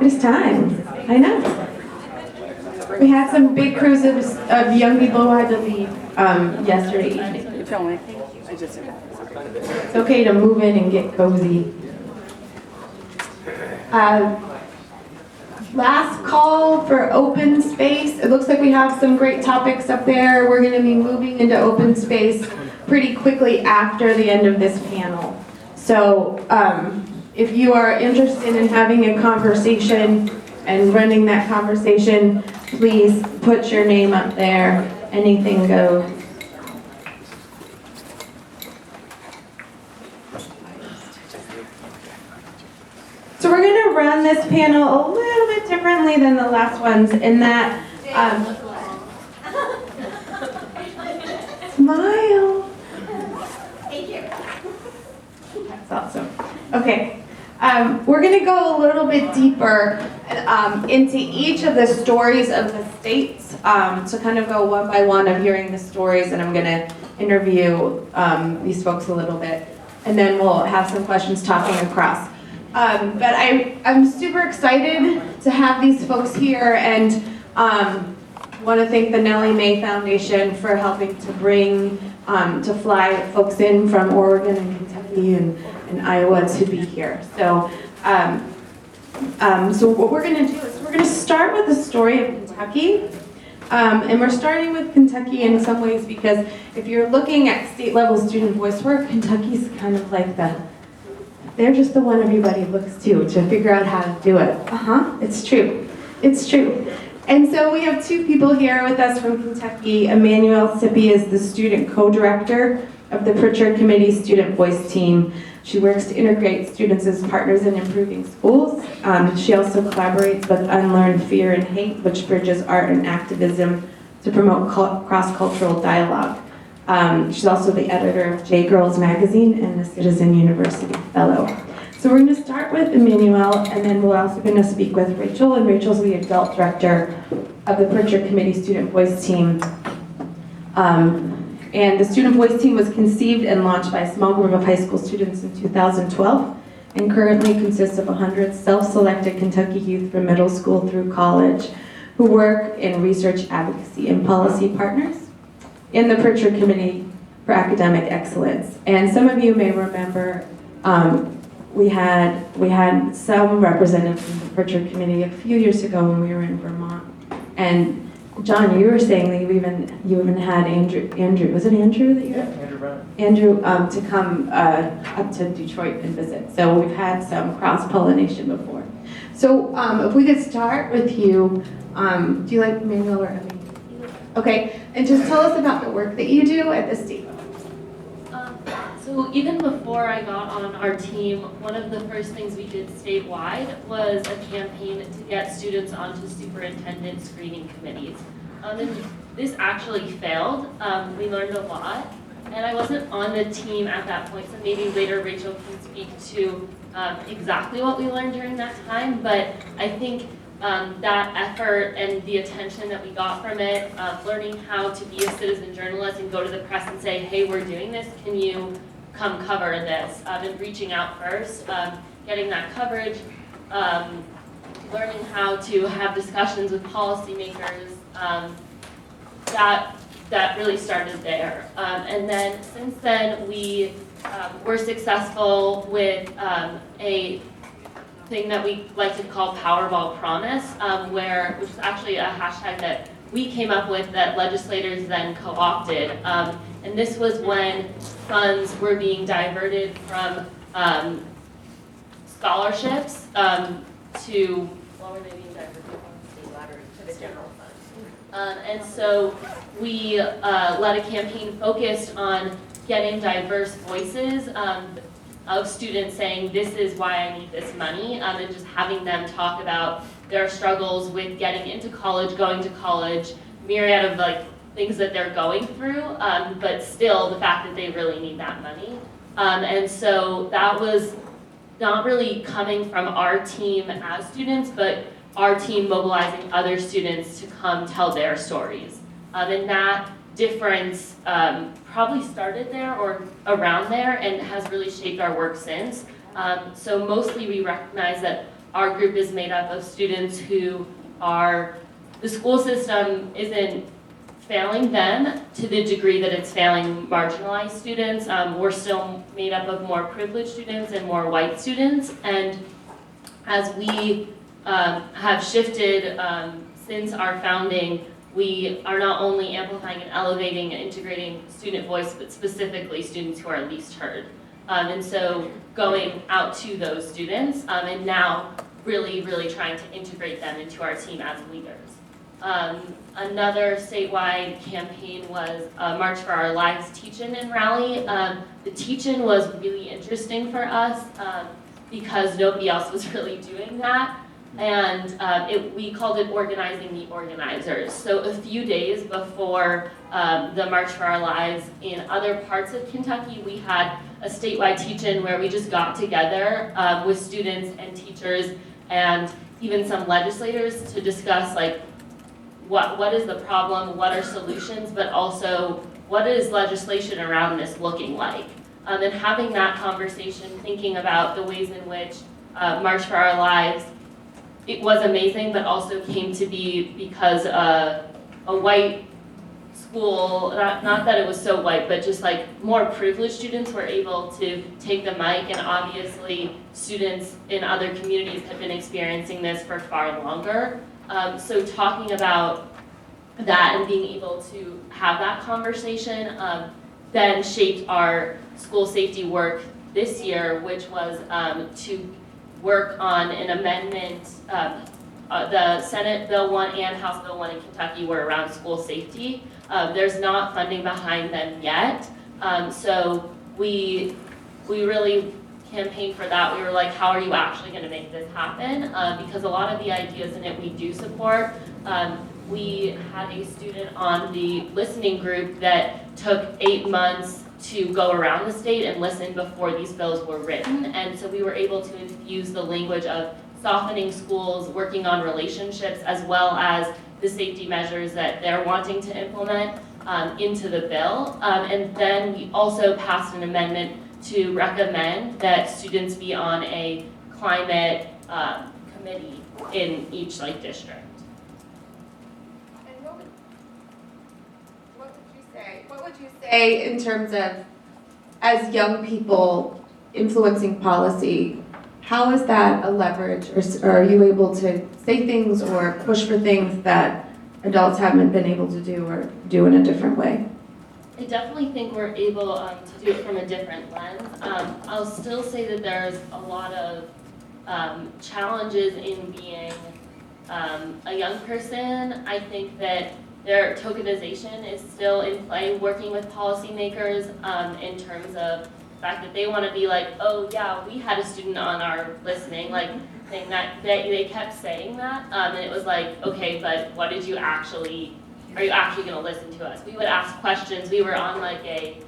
It's time. I know. We had some big crews of young people who had to leave yesterday evening. You tell me. I just. It's okay to move in and get cozy. Last call for open space. It looks like we have some great topics up there. We're going to be moving into open space pretty quickly after the end of this panel. So if you are interested in having a conversation and running that conversation, please put your name up there. Anything goes. So we're going to run this panel a little bit differently than the last ones in that, smile. Thank you. That's awesome. Okay, we're going to go a little bit deeper into each of the stories of the states, to kind of go one by one of hearing the stories, and I'm going to interview these folks a little bit, and then we'll have some questions talking across. But I'm super excited to have these folks here, and want to thank the Nellie Mae Foundation for helping to bring, to fly folks in from Oregon and Kentucky and Iowa to be here. So, so what we're going to do is we're going to start with the story of Kentucky. And we're starting with Kentucky in some ways because if you're looking at state level student voice work, Kentucky's kind of like they're just the one everybody looks to figure out how to do it. It's true. It's true. And so we have two people here with us from Kentucky. Emmanuel Sippy is the student co-director of the Pritchard Committee Student Voice Team. She works to integrate students as partners in improving schools. She also collaborates with Unlearn Fear and Hate, which bridges art and activism to promote cross-cultural dialogue. She's also the editor of J-Girls Magazine and a Citizen University Fellow. So we're going to start with Emmanuel, and then we're also going to speak with Rachel, and Rachel's the adult director of the Pritchard Committee Student Voice Team. And the Student Voice Team was conceived and launched by a small group of high school students in 2012, and currently consists of 100 self-selected Kentucky youth from middle school through college who work in research, advocacy, and policy partners in the Pritchard Committee for Academic Excellence. And some of you may remember we had some representatives from the Pritchard Committee a few years ago when we were in Vermont. And John, you were saying that you even had Andrew, was it Andrew that you had? Andrew Brennan. Andrew to come up to Detroit and visit. So we've had some cross-pollination before. So if we could start with you, do you like Emmanuel or Emmy? Okay, and just tell us about the work that you do at the state level. So even before I got on our team, one of the first things we did statewide was a campaign to get students onto superintendent screening committees. And this actually failed. We learned a lot. And I wasn't on the team at that point, so maybe later Rachel can speak to exactly what we learned during that time. But I think that effort and the attention that we got from it, learning how to be a citizen journalist and go to the press and say, hey, we're doing this, can you come cover this? And reaching out first, getting that coverage, learning how to have discussions with policymakers, that really started there. And then since then, we were successful with a thing that we like to call Powerball Promise, which is actually a hashtag that we came up with that legislators then co-opted. And this was when funds were being diverted from scholarships to, what were they being diverted from? State lottery, to the general fund. And so we led a campaign focused on getting diverse voices of students saying, this is why I need this money, and just having them talk about their struggles with getting into college, going to college, myriad of things that they're going through, but still the fact that they really need that money. And so that was not really coming from our team as students, but our team mobilizing other students to come tell their stories. And that difference probably started there or around there and has really shaped our work since. So mostly we recognize that our group is made up of students who are, the school system isn't failing them to the degree that it's failing marginalized students. We're still made up of more privileged students and more white students, and as we have shifted since our founding, we are not only amplifying and elevating and integrating student voice, but specifically students who are least heard. And so going out to those students and now really trying to integrate them into our team as leaders. Another statewide campaign was March for Our Lives teach-in and rally. The teach-in was really interesting for us because nobody else was really doing that. And we called it Organizing the Organizers. So a few days before the March for Our Lives in other parts of Kentucky, we had a statewide teach-in where we just got together with students and teachers and even some legislators to discuss like what is the problem, what are solutions, but also what is legislation around this looking like. And having that conversation, thinking about the ways in which March for Our Lives, it was amazing, but also came to be because a white school, not that it was so white, but just like more privileged students were able to take the mic, and obviously students in other communities had been experiencing this for far longer. So talking about that and being able to have that conversation then shaped our school safety work this year, which was to work on an amendment. The Senate Bill 1 and House Bill 1 in Kentucky were around school safety. There's not funding behind them yet. So we really campaigned for that. We were like, how are you actually going to make this happen? Because a lot of the ideas in it we do support. We had a student on the listening group that took 8 months to go around the state and listen before these bills were written. And so we were able to infuse the language of softening schools, working on relationships, as well as the safety measures that they're wanting to implement into the bill. And then we also passed an amendment to recommend that students be on a climate committee in each district. And what would you say in terms of, as young people influencing policy, how is that a leverage, or are you able to say things or push for things that adults haven't been able to do or do in a different way? I definitely think we're able to do it from a different lens. I'll still say that there's a lot of challenges in being a young person. I think that their tokenization is still in play, working with policymakers in terms of the fact that they want to be like, oh yeah, we had a student on our listening, saying that they kept saying that, and it was like, okay, but what did you actually, are you actually going to listen to us? We would ask questions. We were on a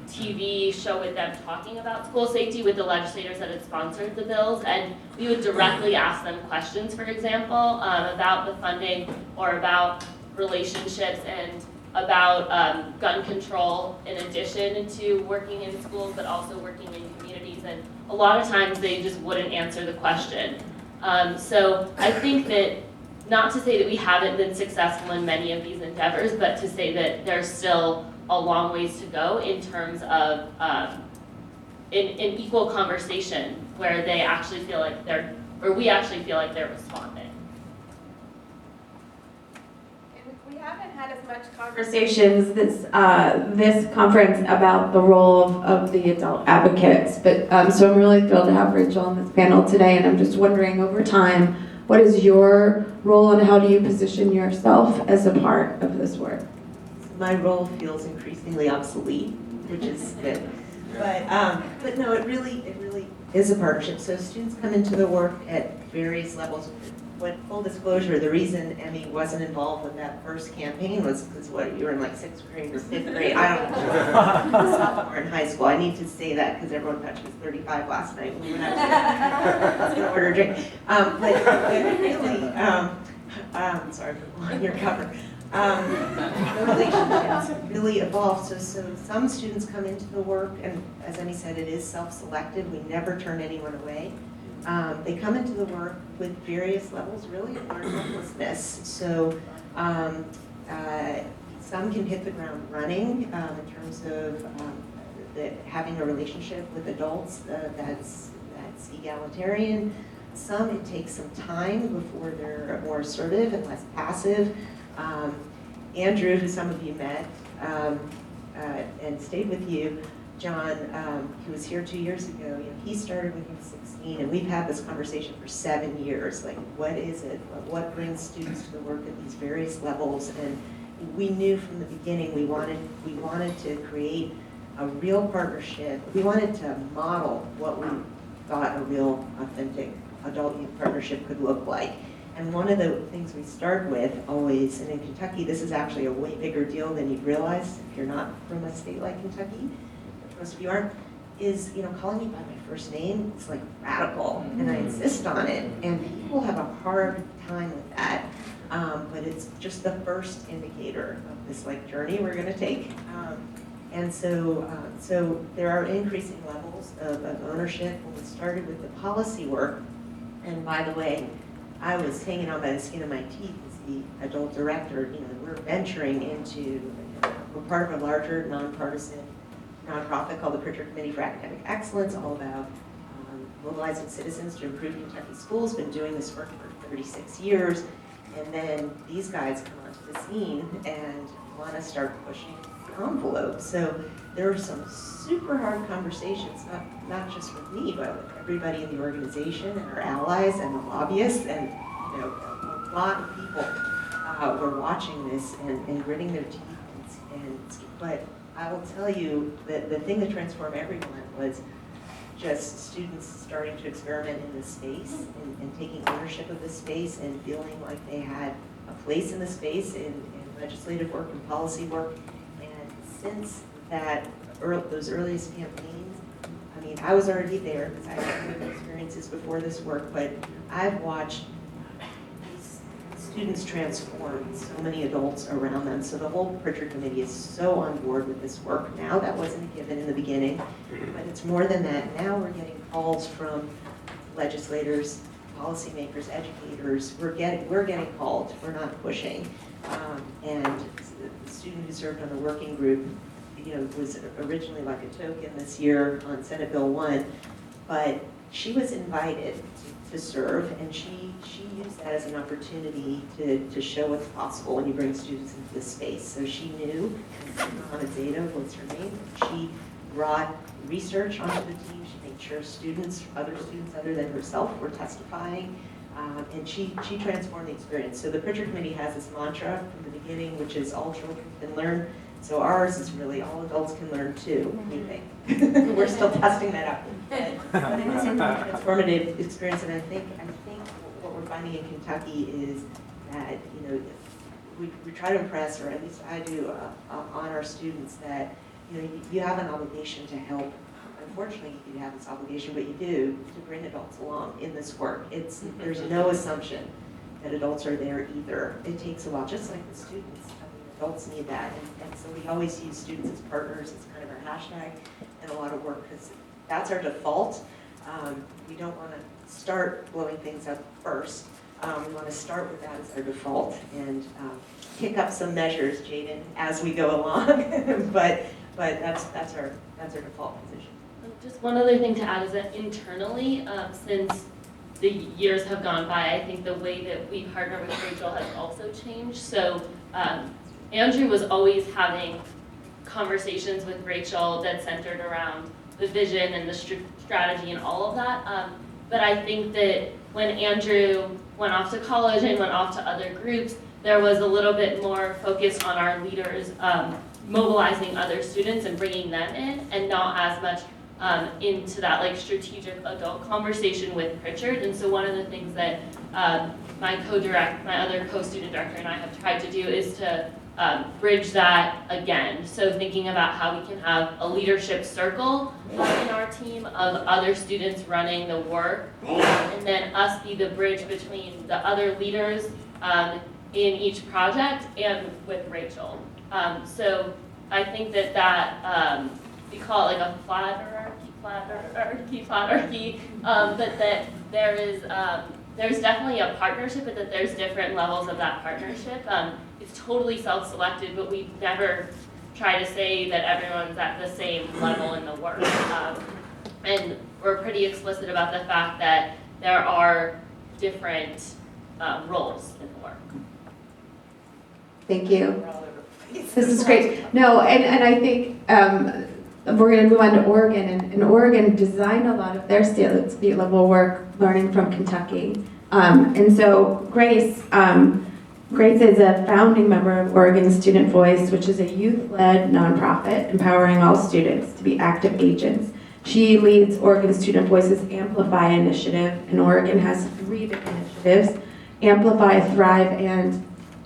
TV show with them talking about school safety with the legislators that had sponsored the bills, and we would directly ask them questions, for example, about the funding or about relationships and about gun control in addition to working in schools, but also working in communities. And a lot of times they just wouldn't answer the question. So I think that, not to say that we haven't been successful in many of these endeavors, but to say that there's still a long ways to go in terms of in equal conversation where they actually feel like we actually feel like they're responding. We haven't had as much conversations this conference about the role of the adult advocates, but so I'm really thrilled to have Rachel on this panel today, and I'm just wondering, over time, what is your role and how do you position yourself as a part of this work? My role feels increasingly obsolete, which is good. But no, it really is a partnership. So students come into the work at various levels. What, full disclosure, the reason Emmy wasn't involved with that first campaign was because you were in 6th grade or 5th grade. I don't know. Sophomore in high school. I need to say that because everyone thought she was 35 last night. We were not to order a drink. But really, sorry for blowing your cover. The relationships really evolve. So some students come into the work, and as Emmy said, it is self-selected. We never turn anyone away. They come into the work with various levels, really, of learning helplessness. So some can hit the ground running in terms of having a relationship with adults that's egalitarian. Some, it takes some time before they're more assertive and less passive. Andrew, who some of you met and stayed with you, John, who was here 2 years ago, he started when he was 16, and we've had this conversation for 7 years. Like, what is it? What brings students to the work at these various levels? And we knew from the beginning we wanted to create a real partnership. We wanted to model what we thought a real, authentic adult-youth partnership could look like. And one of the things we start with always, and in Kentucky this is actually a way bigger deal than you'd realize if you're not from a state like Kentucky, which most of you aren't, is calling me by my first name. It's like radical, and I insist on it. And people have a hard time with that, but it's just the first indicator of this journey we're going to take. And so there are increasing levels of ownership. When we started with the policy work, and by the way, I was hanging on by the skin of my teeth as the adult director. We're venturing into, we're part of a larger nonpartisan nonprofit called the Pritchard Committee for Academic Excellence, all about mobilizing citizens to improve Kentucky schools. Been doing this work for 36 years. And then these guys come onto the scene and want to start pushing the envelope. So there are some super hard conversations, not just with me, but with everybody in the organization and our allies and the lobbyists, and a lot of people were watching this and gritting their teeth. But I will tell you that the thing that transformed everyone was just students starting to experiment in this space and taking ownership of this space and feeling like they had a place in the space in legislative work and policy work. And since those earliest campaigns, I was already there because I had lived experiences before this work, but I've watched these students transform so many adults around them. So the whole Pritchard Committee is so on board with this work now. That wasn't a given in the beginning, but it's more than that. Now we're getting calls from legislators, policymakers, educators. We're getting called. We're not pushing. And the student who served on the working group, was originally like a token this year on Senate Bill 1, but she was invited to serve, and she used that as an opportunity to show what's possible when you bring students into this space. So she knew, Hannah Zeta was her name, she brought research onto the team. She made sure other students other than herself were testifying, and she transformed the experience. So the Pritchard Committee has this mantra from the beginning, which is all children can learn. So ours is really all adults can learn too, we think. We're still testing that out. But it's a transformative experience, and I think what we're finding in Kentucky is that, we try to impress, or at least I do, on our students that, you have an obligation to help. Unfortunately, you have this obligation, but you do, to bring adults along in this work. There's no assumption that adults are there either. It takes a while, just like the students. Adults need that, and so we always use students as partners. It's kind of our hashtag and a lot of work, because that's our default. We don't want to start blowing things up first. We want to start with that as our default and pick up some measures, Jaden, as we go along. but that's our default position. Just one other thing to add is that internally, since the years have gone by, I think the way that we partner with Rachel has also changed. So Andrew was always having conversations with Rachel that centered around the vision and the strategy and all of that. But I think that when Andrew went off to college and went off to other groups, there was a little bit more focus on our leaders mobilizing other students and bringing them in, and not as much into that strategic adult conversation with Pritchard. And so one of the things that my other co-student director and I have tried to do is to bridge that again. So thinking about how we can have a leadership circle in our team of other students running the work, and then us be the bridge between the other leaders in each project and with Rachel. So I think that we call it a flat hierarchy. but that there's definitely a partnership, but that there's different levels of that partnership. It's totally self-selected, but we never try to say that everyone's at the same level in the work. And we're pretty explicit about the fact that there are different roles in the work. Thank you. This is great. No, and I think we're going to move on to Oregon, and Oregon designed a lot of their state level work learning from Kentucky. And so Grace is a founding member of Oregon Student Voice, which is a youth-led nonprofit empowering all students to be active agents. She leads Oregon Student Voice's Amplify initiative, and Oregon has 3 big initiatives: Amplify, Thrive, and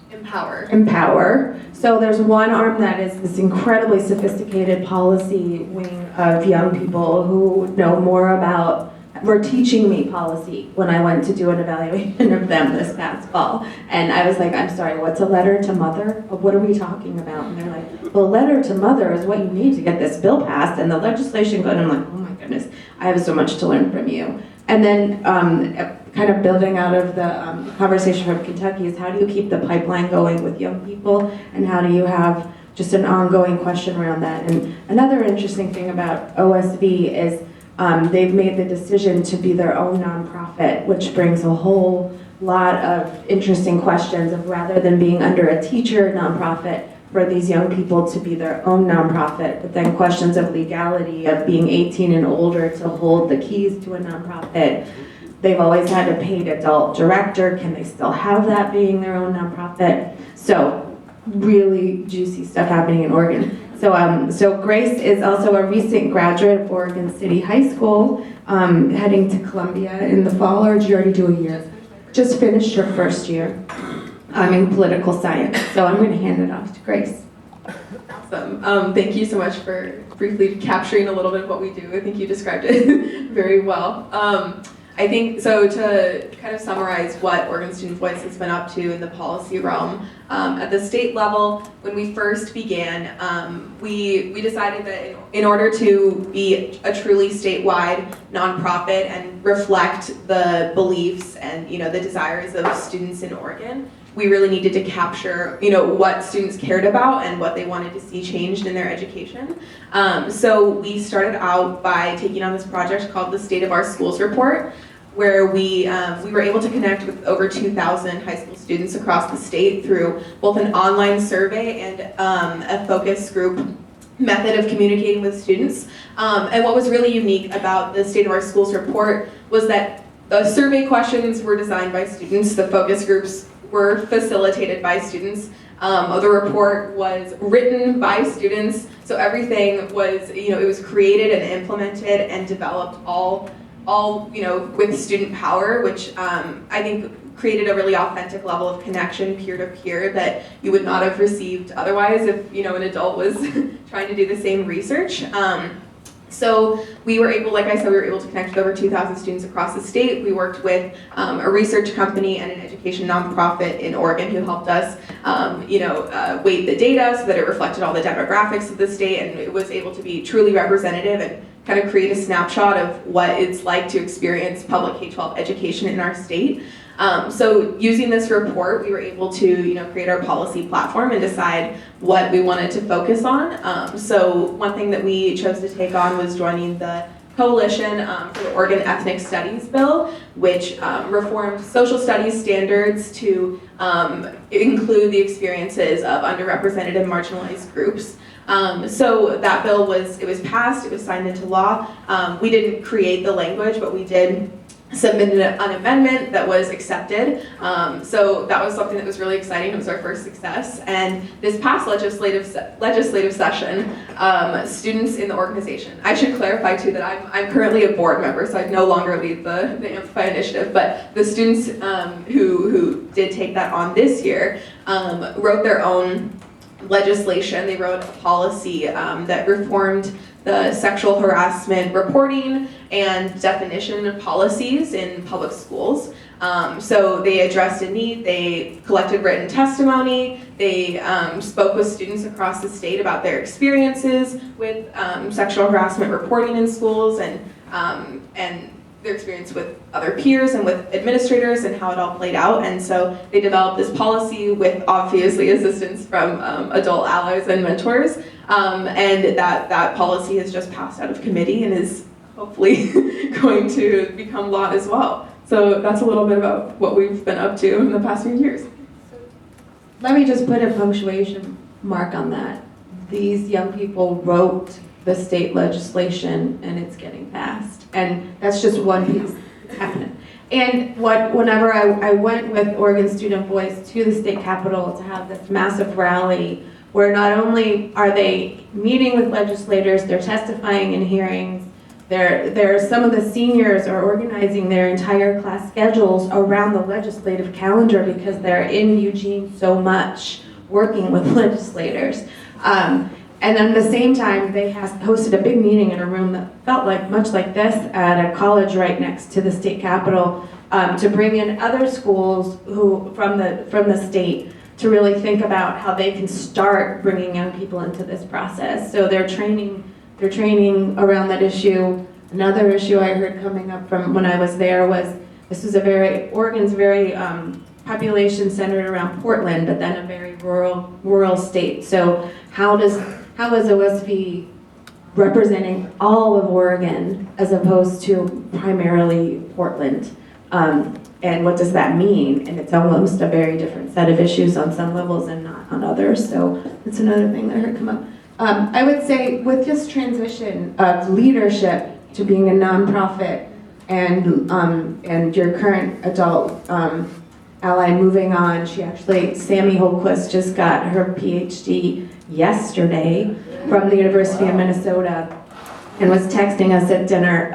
Empower. So there's one arm that is this incredibly sophisticated policy wing of young people who know more about, were teaching me policy when I went to do an evaluation of them this past fall. And I was like, I'm sorry, what's a letter to mother? What are we talking about? And they're like, well, letter to mother is what you need to get this bill passed and the legislation going. I'm like, oh my goodness, I have so much to learn from you. And then kind of building out of the conversation from Kentucky is how do you keep the pipeline going with young people, and how do you have just an ongoing question around that? And another interesting thing about OSV is they've made the decision to be their own nonprofit, which brings a whole lot of interesting questions of, rather than being under a teacher nonprofit, for these young people to be their own nonprofit, but then questions of legality of being 18 and older to hold the keys to a nonprofit. They've always had a paid adult director. Can they still have that being their own nonprofit? So really juicy stuff happening in Oregon. So Grace is also a recent graduate of Oregon City High School, heading to Columbia in the fall, or did you already do a year? Just finished her first year in political science. So I'm going to hand it off to Grace. Awesome. Thank you so much for briefly capturing a little bit of what we do. I think you described it very well. I think, so to kind of summarize what Oregon Student Voice has been up to in the policy realm, at the state level, when we first began, we decided that in order to be a truly statewide nonprofit and reflect the beliefs and the desires of students in Oregon, we really needed to capture what students cared about and what they wanted to see changed in their education. So we started out by taking on this project called the State of Our Schools Report, where we were able to connect with over 2,000 high school students across the state through both an online survey and a focus group method of communicating with students. And what was really unique about the State of Our Schools Report was that the survey questions were designed by students, the focus groups were facilitated by students. The report was written by students, so everything was, it was created and implemented and developed all with student power, which I think created a really authentic level of connection peer-to-peer that you would not have received otherwise if an adult was trying to do the same research. So we were able, like I said, we were able to connect with over 2,000 students across the state. We worked with a research company and an education nonprofit in Oregon who helped us, weight the data so that it reflected all the demographics of the state, and it was able to be truly representative and kind of create a snapshot of what it's like to experience public K-12 education in our state. So using this report, we were able to, create our policy platform and decide what we wanted to focus on. So one thing that we chose to take on was joining the Coalition for the Oregon Ethnic Studies Bill, which reformed social studies standards to include the experiences of underrepresented and marginalized groups. So that bill was passed, it was signed into law. We didn't create the language, but we did submit an amendment that was accepted. So that was something that was really exciting. It was our first success. And this past legislative session, students in the organization, I should clarify too that I'm currently a board member, so I no longer lead the Amplify initiative, but the students who did take that on this year wrote their own legislation. They wrote a policy that reformed the sexual harassment reporting and definition policies in public schools. So they addressed a need, they collected written testimony, they spoke with students across the state about their experiences with sexual harassment reporting in schools and their experience with other peers and with administrators and how it all played out. And so they developed this policy with obviously assistance from adult allies and mentors. And that policy has just passed out of committee and is hopefully going to become law as well. So that's a little bit about what we've been up to in the past few years. Let me just put a punctuation mark on that. These young people wrote the state legislation and it's getting passed. And that's just one piece that's happening. And whenever I went with Oregon Student Voice to the state capitol to have this massive rally where not only are they meeting with legislators, they're testifying in hearings, some of the seniors are organizing their entire class schedules around the legislative calendar because they're in Eugene so much working with legislators. And then at the same time, they hosted a big meeting in a room that felt much like this at a college right next to the state capitol to bring in other schools from the state to really think about how they can start bringing young people into this process. So they're training around that issue. Another issue I heard coming up from when I was there was Oregon's very population centered around Portland, but then a very rural state. So how is OSV representing all of Oregon as opposed to primarily Portland? And what does that mean? And it's almost a very different set of issues on some levels and not on others. So that's another thing that I heard come up. I would say with this transition of leadership to being a nonprofit and your current adult ally moving on, Sammy Holquist just got her PhD yesterday from the University of Minnesota and was texting us at dinner